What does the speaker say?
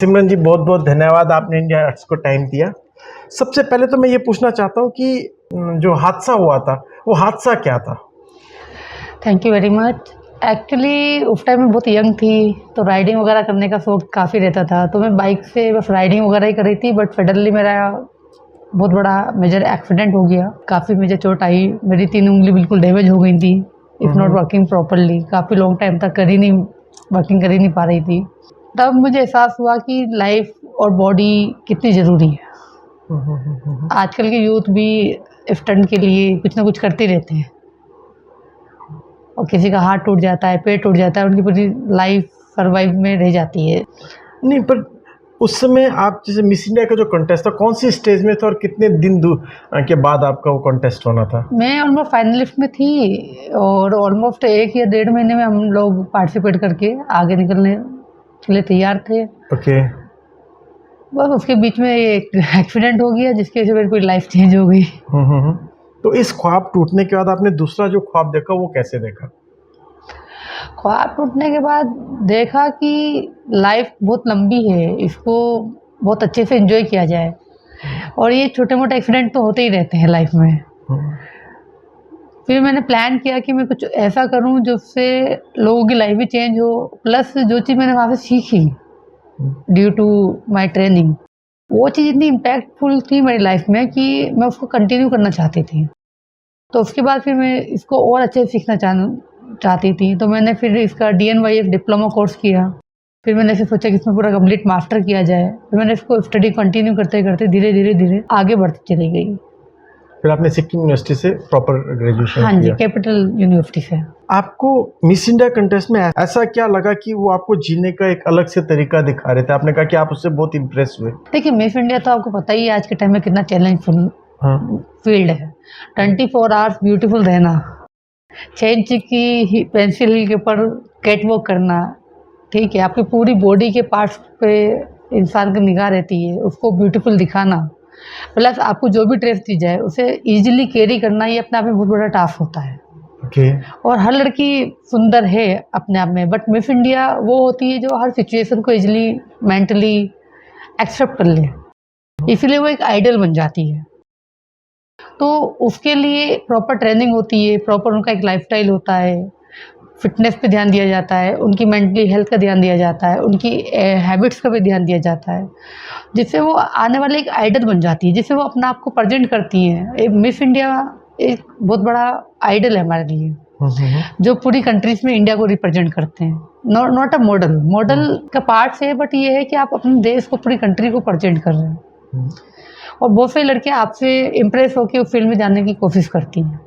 सिमरन जी, बहुत बहुत धन्यवाद, आपने इंडिया आर्ट्स को टाइम दिया। सबसे पहले तो मैं ये पूछना चाहता हूँ कि जो हादसा हुआ था वो हादसा क्या था? Thank you very much. Actually उस टाइम मैं बहुत यंग थी, तो राइडिंग वगैरह करने का शौक काफ़ी रहता था। तो मैं बाइक से बस राइडिंग वगैरह ही कर रही थी, बट सडनली मेरा बहुत बड़ा मेजर एक्सीडेंट हो गया। काफ़ी मुझे चोट आई, मेरी 3 उंगली बिल्कुल डैमेज हो गई थी, इफ़ नॉट वर्किंग प्रॉपरली। काफ़ी लॉन्ग टाइम तक वर्किंग कर ही नहीं पा रही थी। तब मुझे एहसास हुआ कि लाइफ और बॉडी कितनी ज़रूरी है। आजकल के यूथ भी स्टंट के लिए कुछ ना कुछ करते रहते हैं, और किसी का हाथ टूट जाता है, पैर टूट जाता है, उनकी पूरी लाइफ सर्वाइव में रह जाती है। नहीं, पर उस समय आप जैसे मिस इंडिया का जो कॉन्टेस्ट था, कौन सी स्टेज में था और कितने दिन के बाद आपका वो कॉन्टेस्ट होना था? मैं ऑलमोस्ट फाइनलिस्ट में थी, और ऑलमोस्ट 1 या 1.5 महीने में हम लोग पार्टिसिपेट करके आगे निकलने के लिए तैयार थे। ओके। बस उसके बीच में एक एक्सीडेंट हो गया, जिसकी वजह से मेरी पूरी लाइफ चेंज हो गई। तो इस ख्वाब टूटने के बाद आपने दूसरा जो ख्वाब देखा वो कैसे देखा? ख्वाब टूटने के बाद देखा कि लाइफ बहुत लंबी है, इसको बहुत अच्छे से एंजॉय किया जाए, और ये छोटे मोटे एक्सीडेंट तो होते ही रहते हैं लाइफ में। फिर मैंने प्लान किया कि मैं कुछ ऐसा करूं जिससे लोगों की लाइफ भी चेंज हो, प्लस जो चीज़ मैंने वहाँ से सीखी ड्यू टू माय ट्रेनिंग, वो चीज़ इतनी इम्पैक्टफुल थी मेरी लाइफ में कि मैं उसको कंटिन्यू करना चाहती थी। तो उसके बाद फिर मैं इसको और अच्छे से सीखना चाहती थी, तो मैंने फिर इसका DNYF डिप्लोमा कोर्स किया। फिर मैंने ऐसे सोचा कि इसमें पूरा कंप्लीट मास्टर किया जाए। फिर मैंने इसको स्टडी कंटिन्यू करते करते धीरे धीरे धीरे आगे बढ़ती चली गई। फिर आपने सिक्किम यूनिवर्सिटी से प्रॉपर ग्रेजुएशन हाँ जी, किया? कैपिटल यूनिवर्सिटी से। आपको मिस इंडिया कंटेस्ट में ऐसा क्या लगा कि वो आपको जीने का एक अलग से तरीका दिखा रहे थे? आपने कहा कि आप उससे बहुत इम्प्रेस हुए। देखिए, मिस इंडिया तो आपको पता ही है आज के टाइम में कितना चैलेंजफुल हाँ। फील्ड है। 24 आवर्स ब्यूटीफुल रहना, 6 इंच की पेंसिल के ऊपर कैट वॉक करना, ठीक है, आपकी पूरी बॉडी के पार्ट्स पे इंसान की निगाह रहती है, उसको ब्यूटीफुल दिखाना, प्लस आपको जो भी ड्रेस दी जाए उसे इजीली कैरी करना, ये अपने आप में बहुत बड़ा टास्क होता है। ओके। और हर लड़की सुंदर है अपने आप में, बट मिस इंडिया वो होती है जो हर सिचुएशन को इजीली मेंटली एक्सेप्ट कर ले, इसीलिए वो एक आइडल बन जाती है। तो उसके लिए प्रॉपर ट्रेनिंग होती है, प्रॉपर उनका एक लाइफस्टाइल होता है, फिटनेस पे ध्यान दिया जाता है, उनकी मेंटली हेल्थ का ध्यान दिया जाता है, उनकी हैबिट्स का भी ध्यान दिया जाता है, जिससे वो आने वाले एक आइडल बन जाती है, जिससे वो अपने आप को प्रेजेंट करती हैं। एक मिस इंडिया एक बहुत बड़ा आइडल है हमारे लिए, जो पूरी कंट्रीज में इंडिया को रिप्रेजेंट करते हैं। नॉट अ मॉडल का पार्ट है, बट ये है कि आप अपने देश को, पूरी कंट्री को प्रेजेंट कर रहे हैं। और बहुत सारी लड़कियां आपसे इम्प्रेस होकर उस फील्ड में जाने की कोशिश करती हैं।